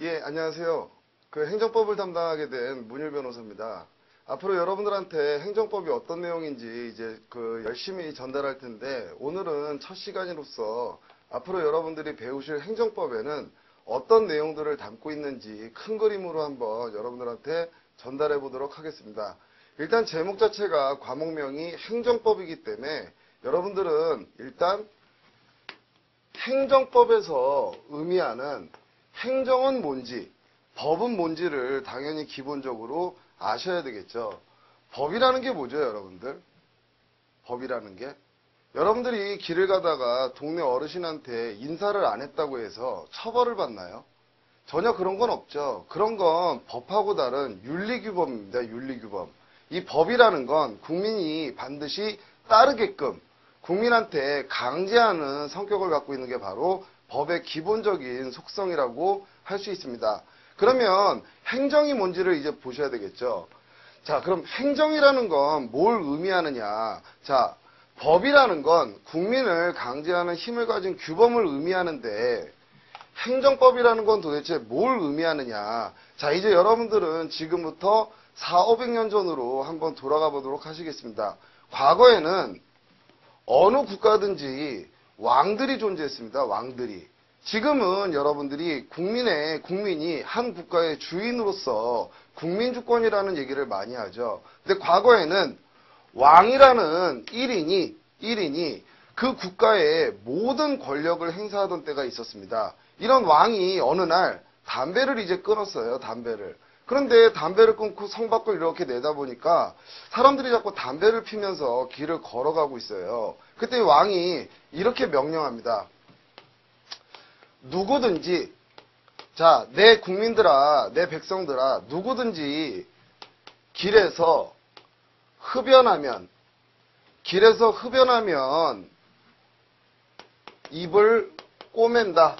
예, 안녕하세요. 그 행정법을 담당하게 된 문일 변호사입니다. 앞으로 여러분들한테 행정법이 어떤 내용인지 이제 열심히 전달할 텐데, 오늘은 첫 시간으로서 앞으로 여러분들이 배우실 행정법에는 어떤 내용들을 담고 있는지 큰 그림으로 한번 여러분들한테 전달해 보도록 하겠습니다. 일단 제목 자체가 과목명이 행정법이기 때문에 여러분들은 일단 행정법에서 의미하는 행정은 뭔지, 법은 뭔지를 당연히 기본적으로 아셔야 되겠죠. 법이라는 게 뭐죠, 여러분들? 법이라는 게? 여러분들이 길을 가다가 동네 어르신한테 인사를 안 했다고 해서 처벌을 받나요? 전혀 그런 건 없죠. 그런 건 법하고 다른 윤리규범입니다, 윤리규범. 이 법이라는 건 국민이 반드시 따르게끔 국민한테 강제하는 성격을 갖고 있는 게 바로 법의 기본적인 속성이라고 할 수 있습니다. 그러면 행정이 뭔지를 이제 보셔야 되겠죠. 자, 그럼 행정이라는 건 뭘 의미하느냐. 자, 법이라는 건 국민을 강제하는 힘을 가진 규범을 의미하는데 행정법이라는 건 도대체 뭘 의미하느냐. 자, 이제 여러분들은 지금부터 400~500년 전으로 한번 돌아가 보도록 하시겠습니다. 과거에는 어느 국가든지 왕들이 존재했습니다. 왕들이. 지금은 여러분들이 국민이 한 국가의 주인으로서 국민주권이라는 얘기를 많이 하죠. 근데 과거에는 왕이라는 1인이 그 국가의 모든 권력을 행사하던 때가 있었습니다. 이런 왕이 어느 날 담배를 이제 끊었어요. 담배를. 그런데 담배를 끊고 성 밖을 이렇게 내다보니까 사람들이 자꾸 담배를 피면서 길을 걸어가고 있어요. 그때 왕이 이렇게 명령합니다. 누구든지, 자, 내 국민들아, 내 백성들아, 누구든지 길에서 흡연하면 입을 꼬맨다.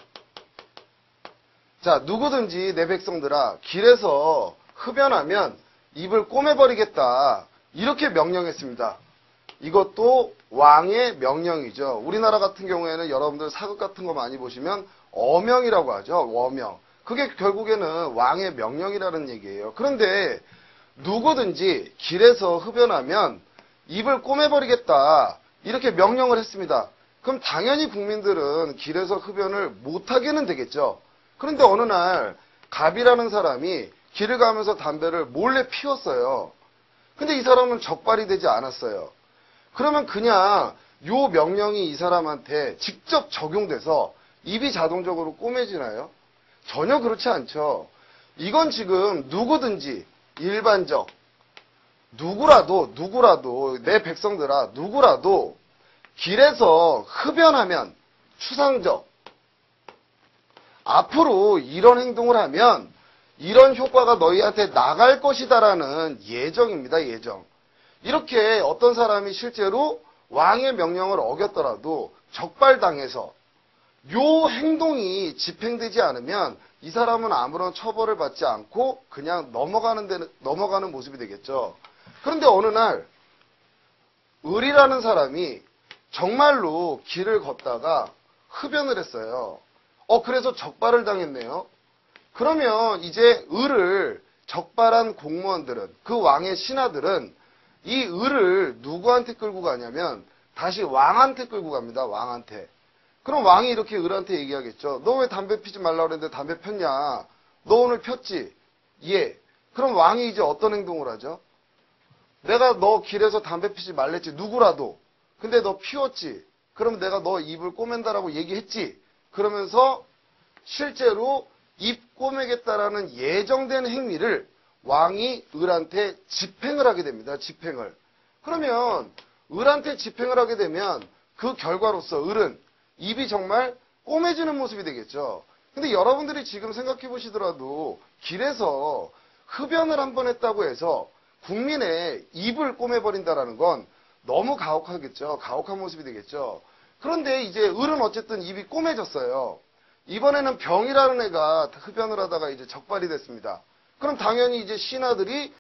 자, 누구든지 내 백성들아, 길에서 흡연하면 입을 꼬매버리겠다. 이렇게 명령했습니다. 이것도 왕의 명령이죠. 우리나라 같은 경우에는 여러분들 사극 같은 거 많이 보시면 어명이라고 하죠. 어명. 그게 결국에는 왕의 명령이라는 얘기예요. 그런데 누구든지 길에서 흡연하면 입을 꼬매버리겠다. 이렇게 명령을 했습니다. 그럼 당연히 국민들은 길에서 흡연을 못하게는 되겠죠. 그런데 어느 날 갑이라는 사람이 길을 가면서 담배를 몰래 피웠어요. 근데 이 사람은 적발이 되지 않았어요. 그러면 그냥 요 명령이 이 사람한테 직접 적용돼서 입이 자동적으로 꼬매지나요? 전혀 그렇지 않죠. 이건 지금 누구든지 일반적 누구라도 내 백성들아 누구라도 길에서 흡연하면 추상적 앞으로 이런 행동을 하면 이런 효과가 너희한테 나갈 것이다라는 예정입니다. 예정. 이렇게 어떤 사람이 실제로 왕의 명령을 어겼더라도 적발당해서 요 행동이 집행되지 않으면 이 사람은 아무런 처벌을 받지 않고 그냥 넘어가는 모습이 되겠죠. 그런데 어느 날 을이라는 사람이 정말로 길을 걷다가 흡연을 했어요. 그래서 적발을 당했네요. 그러면 이제 을을 적발한 공무원들은, 그 왕의 신하들은 이 을을 누구한테 끌고 가냐면 다시 왕한테 끌고 갑니다. 왕한테. 그럼 왕이 이렇게 을한테 얘기하겠죠. 너 왜 담배 피지 말라고 그랬는데 담배 폈냐? 너 오늘 폈지? 예. 그럼 왕이 이제 어떤 행동을 하죠? 내가 너 길에서 담배 피지 말랬지. 누구라도. 근데 너 피웠지. 그럼 내가 너 입을 꼬맨다라고 얘기했지. 그러면서 실제로 입 꼬매겠다라는 예정된 행위를 왕이 을한테 집행을 하게 됩니다. 집행을. 그러면 을한테 집행을 하게 되면 그 결과로서 을은 입이 정말 꼬매지는 모습이 되겠죠. 근데 여러분들이 지금 생각해 보시더라도 길에서 흡연을 한 번 했다고 해서 국민의 입을 꼬매버린다라는 건 너무 가혹하겠죠. 가혹한 모습이 되겠죠. 그런데 이제 을은 어쨌든 입이 꼬매졌어요. 이번에는 병이라는 애가 흡연을 하다가 이제 적발이 됐습니다. 그럼 당연히 이제 신하들이